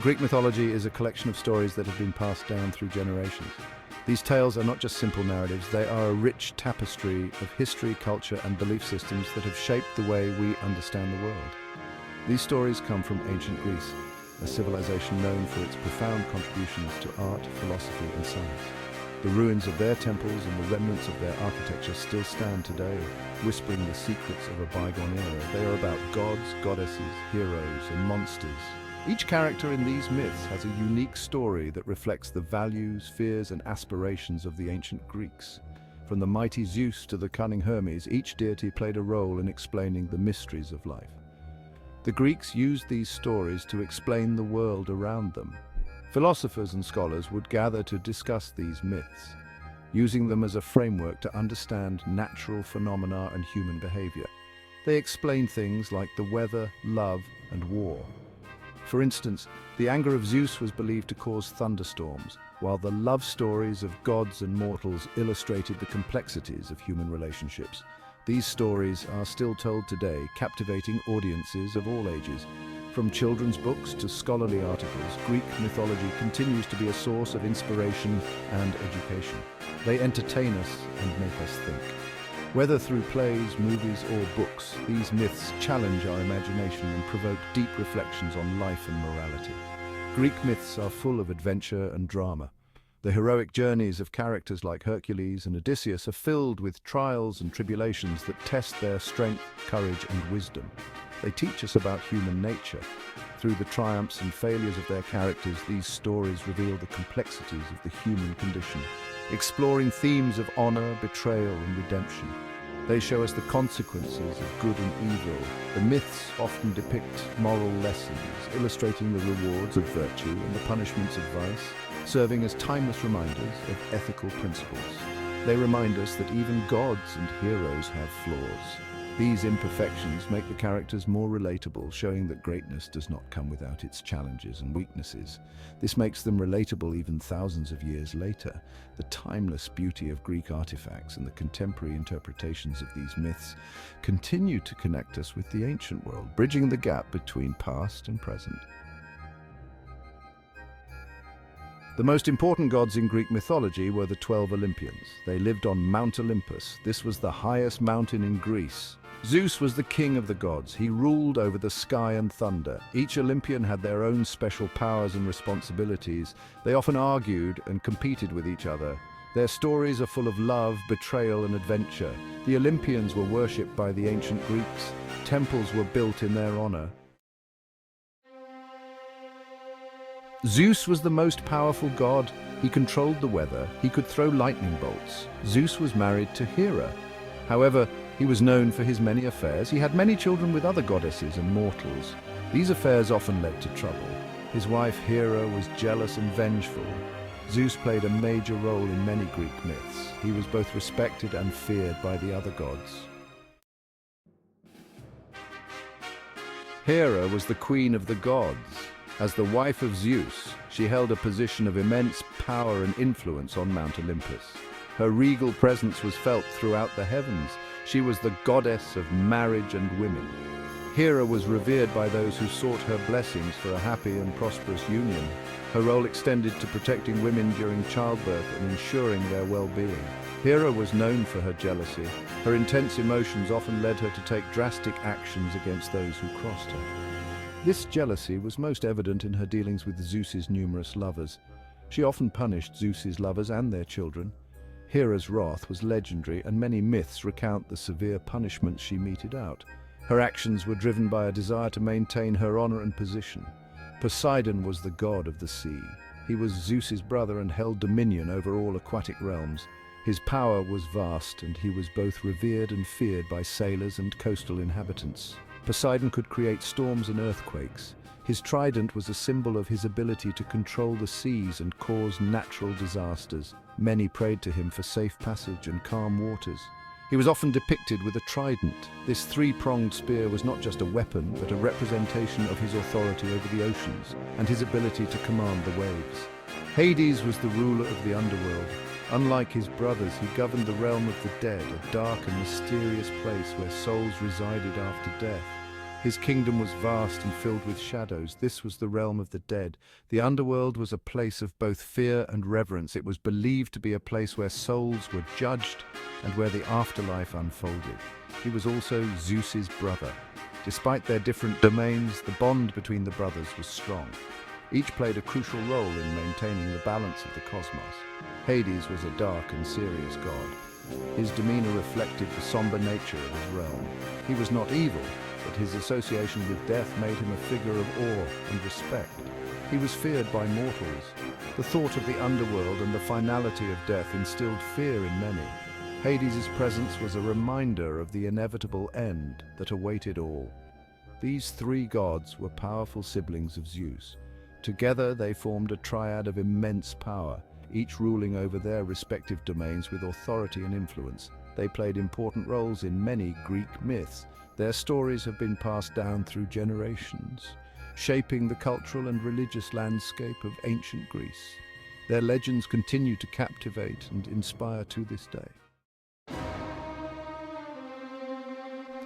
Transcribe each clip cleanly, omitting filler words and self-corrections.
Greek mythology is a collection of stories that have been passed down through generations. These tales are not just simple narratives, they are a rich tapestry of history, culture, and belief systems that have shaped the way we understand the world. These stories come from ancient Greece, a civilization known for its profound contributions to art, philosophy, and science. The ruins of their temples and the remnants of their architecture still stand today, whispering the secrets of a bygone era. They are about gods, goddesses, heroes, and monsters. Each character in these myths has a unique story that reflects the values, fears, and aspirations of the ancient Greeks. From the mighty Zeus to the cunning Hermes, each deity played a role in explaining the mysteries of life. The Greeks used these stories to explain the world around them. Philosophers and scholars would gather to discuss these myths, using them as a framework to understand natural phenomena and human behavior. They explain things like the weather, love, and war. For instance, the anger of Zeus was believed to cause thunderstorms, while the love stories of gods and mortals illustrated the complexities of human relationships. These stories are still told today, captivating audiences of all ages. From children's books to scholarly articles, Greek mythology continues to be a source of inspiration and education. They entertain us and make us think. Whether through plays, movies, or books, these myths challenge our imagination and provoke deep reflections on life and morality. Greek myths are full of adventure and drama. The heroic journeys of characters like Hercules and Odysseus are filled with trials and tribulations that test their strength, courage, and wisdom. They teach us about human nature. Through the triumphs and failures of their characters, these stories reveal the complexities of the human condition, exploring themes of honor, betrayal, and redemption. They show us the consequences of good and evil. The myths often depict moral lessons, illustrating the rewards of virtue and the punishments of vice, serving as timeless reminders of ethical principles. They remind us that even gods and heroes have flaws. These imperfections make the characters more relatable, showing that greatness does not come without its challenges and weaknesses. This makes them relatable even thousands of years later. The timeless beauty of Greek artifacts and the contemporary interpretations of these myths continue to connect us with the ancient world, bridging the gap between past and present. The most important gods in Greek mythology were the 12 Olympians. They lived on Mount Olympus. This was the highest mountain in Greece. Zeus was the king of the gods. He ruled over the sky and thunder. Each Olympian had their own special powers and responsibilities. They often argued and competed with each other. Their stories are full of love, betrayal, and adventure. The Olympians were worshipped by the ancient Greeks. Temples were built in their honor. Zeus was the most powerful god. He controlled the weather. He could throw lightning bolts. Zeus was married to Hera. However, he was known for his many affairs. He had many children with other goddesses and mortals. These affairs often led to trouble. His wife Hera was jealous and vengeful. Zeus played a major role in many Greek myths. He was both respected and feared by the other gods. Hera was the queen of the gods. As the wife of Zeus, she held a position of immense power and influence on Mount Olympus. Her regal presence was felt throughout the heavens. She was the goddess of marriage and women. Hera was revered by those who sought her blessings for a happy and prosperous union. Her role extended to protecting women during childbirth and ensuring their well-being. Hera was known for her jealousy. Her intense emotions often led her to take drastic actions against those who crossed her. This jealousy was most evident in her dealings with Zeus's numerous lovers. She often punished Zeus's lovers and their children. Hera's wrath was legendary, and many myths recount the severe punishments she meted out. Her actions were driven by a desire to maintain her honor and position. Poseidon was the god of the sea. He was Zeus's brother and held dominion over all aquatic realms. His power was vast, and he was both revered and feared by sailors and coastal inhabitants. Poseidon could create storms and earthquakes. His trident was a symbol of his ability to control the seas and cause natural disasters. Many prayed to him for safe passage and calm waters. He was often depicted with a trident. This three-pronged spear was not just a weapon, but a representation of his authority over the oceans and his ability to command the waves. Hades was the ruler of the underworld. Unlike his brothers, he governed the realm of the dead, a dark and mysterious place where souls resided after death. His kingdom was vast and filled with shadows. This was the realm of the dead. The underworld was a place of both fear and reverence. It was believed to be a place where souls were judged and where the afterlife unfolded. He was also Zeus's brother. Despite their different domains, the bond between the brothers was strong. Each played a crucial role in maintaining the balance of the cosmos. Hades was a dark and serious god. His demeanor reflected the somber nature of his realm. He was not evil, but his association with death made him a figure of awe and respect. He was feared by mortals. The thought of the underworld and the finality of death instilled fear in many. Hades' presence was a reminder of the inevitable end that awaited all. These three gods were powerful siblings of Zeus. Together they formed a triad of immense power, each ruling over their respective domains with authority and influence. They played important roles in many Greek myths. Their stories have been passed down through generations, shaping the cultural and religious landscape of ancient Greece. Their legends continue to captivate and inspire to this day.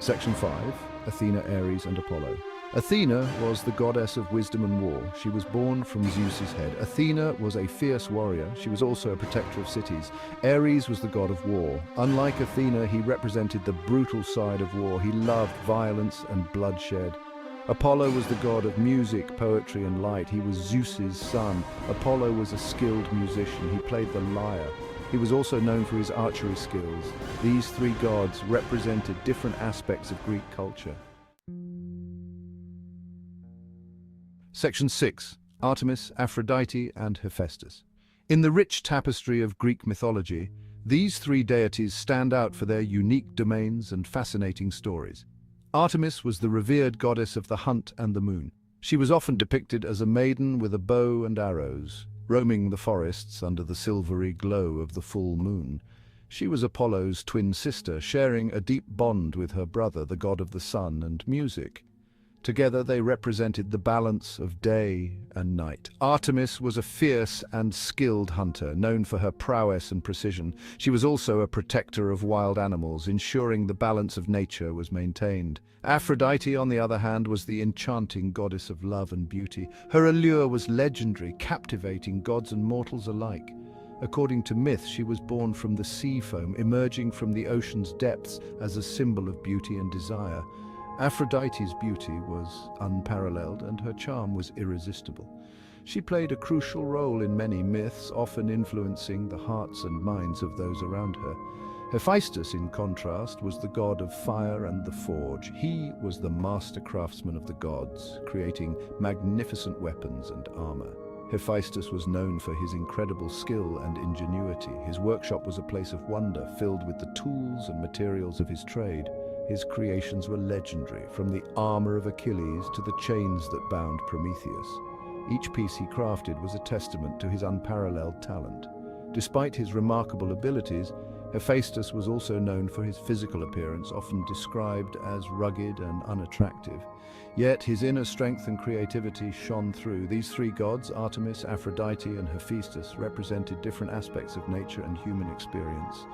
Section 5. Athena, Aries and Apollo. Athena was the goddess of wisdom and war. She was born from Zeus's head. Athena was a fierce warrior. She was also a protector of cities. Aries was the god of war. Unlike Athena, he represented the brutal side of war. He loved violence and bloodshed. Apollo was the god of music, poetry and light. He was Zeus's son. Apollo was a skilled musician. He played the lyre. He was also known for his archery skills. These three gods represented different aspects of Greek culture. Section 6. Artemis, Aphrodite and Hephastus. In the rich tapestry of Greek mythology, these three deities stand out for their unique domains and fascinating stories. Artemis was the revered goddess of the hunt and the moon. She was often depicted as a maiden with a bow and arrows, roaming the forests under the silvery glow of the full moon. She was Apollo's twin sister, sharing a deep bond with her brother, the god of the sun and music. Together they represented the balance of day and night. Artemis was a fierce and skilled hunter, known for her prowess and precision. She was also a protector of wild animals, ensuring the balance of nature was maintained. Aphrodite, on the other hand, was the enchanting goddess of love and beauty. Her allure was legendary, captivating gods and mortals alike. According to myth, she was born from the sea foam, emerging from the ocean's depths as a symbol of beauty and desire. Aphrodite's beauty was unparalleled and her charm was irresistible. She played a crucial role in many myths, often influencing the hearts and minds of those around her. Hephastus, in contrast, was the god of fire and the forge. He was the master craftsman of the gods, creating magnificent weapons and armor. Hephastus was known for his incredible skill and ingenuity. His workshop was a place of wonder, filled with the tools and materials of his trade. His creations were legendary, from the armor of Achilles to the chains that bound Prometheus. Each piece he crafted was a testament to his unparalleled talent. Despite his remarkable abilities, Hephastus was also known for his physical appearance, often described as rugged and unattractive. Yet his inner strength and creativity shone through. These three gods, Artemis, Aphrodite, and Hephastus, represented different aspects of nature and human experience.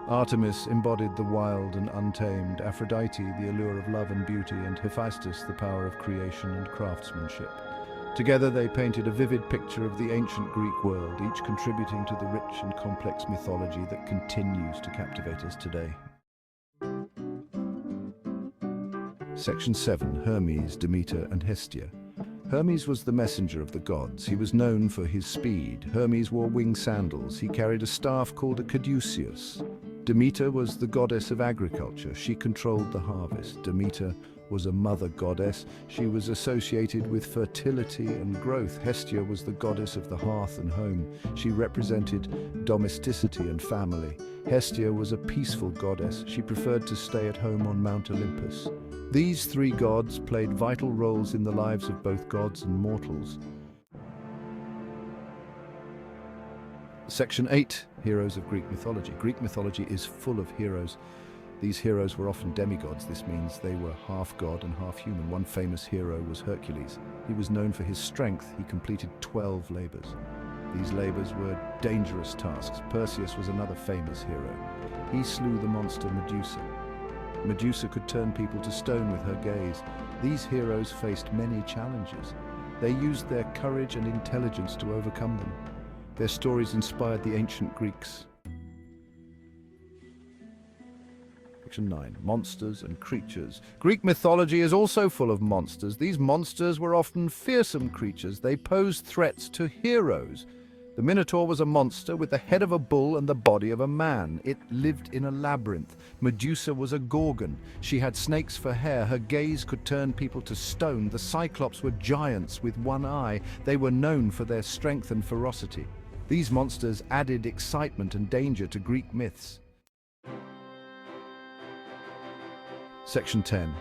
Artemis embodied the wild and untamed, Aphrodite the allure of love and beauty, and Hephastus the power of creation and craftsmanship. Together they painted a vivid picture of the ancient Greek world, each contributing to the rich and complex mythology that continues to captivate us today. Section 7. Hermes, Demeter and Hestia. Hermes was the messenger of the gods. He was known for his speed. Hermes wore winged sandals. He carried a staff called a caduceus. Demeter was the goddess of agriculture. She controlled the harvest. Demeter was a mother goddess. She was associated with fertility and growth. Hestia was the goddess of the hearth and home. She represented domesticity and family. Hestia was a peaceful goddess. She preferred to stay at home on Mount Olympus. These three gods played vital roles in the lives of both gods and mortals. Section 8. Heroes of Greek Mythology. Greek mythology is full of heroes. These heroes were often demigods. This means they were half god and half human. One famous hero was Hercules. He was known for his strength. He completed 12 labors. These labors were dangerous tasks. Perseus was another famous hero. He slew the monster Medusa. Medusa could turn people to stone with her gaze. These heroes faced many challenges. They used their courage and intelligence to overcome them. Their stories inspired the ancient Greeks. Section 9. Monsters and creatures. Greek mythology is also full of monsters. These monsters were often fearsome creatures. They posed threats to heroes. The Minotaur was a monster with the head of a bull and the body of a man. It lived in a labyrinth. Medusa was a gorgon. She had snakes for hair. Her gaze could turn people to stone. The Cyclops were giants with one eye. They were known for their strength and ferocity. These monsters added excitement and danger to Greek myths. Section 10.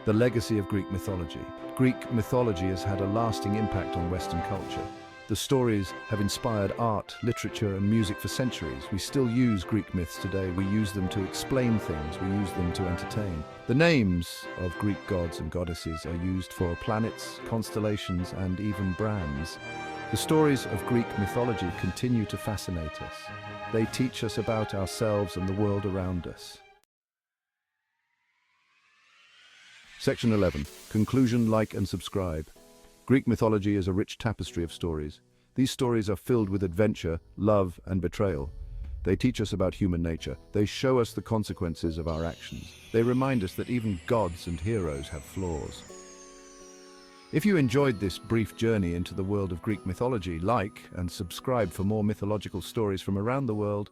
The legacy of Greek mythology. Greek mythology has had a lasting impact on Western culture. The stories have inspired art, literature, and music for centuries. We still use Greek myths today. We use them to explain things. We use them to entertain. The names of Greek gods and goddesses are used for planets, constellations, and even brands. The stories of Greek mythology continue to fascinate us. They teach us about ourselves and the world around us. Section 11. Conclusion, like and subscribe. Greek mythology is a rich tapestry of stories. These stories are filled with adventure, love, and betrayal. They teach us about human nature. They show us the consequences of our actions. They remind us that even gods and heroes have flaws. If you enjoyed this brief journey into the world of Greek mythology, like and subscribe for more mythological stories from around the world.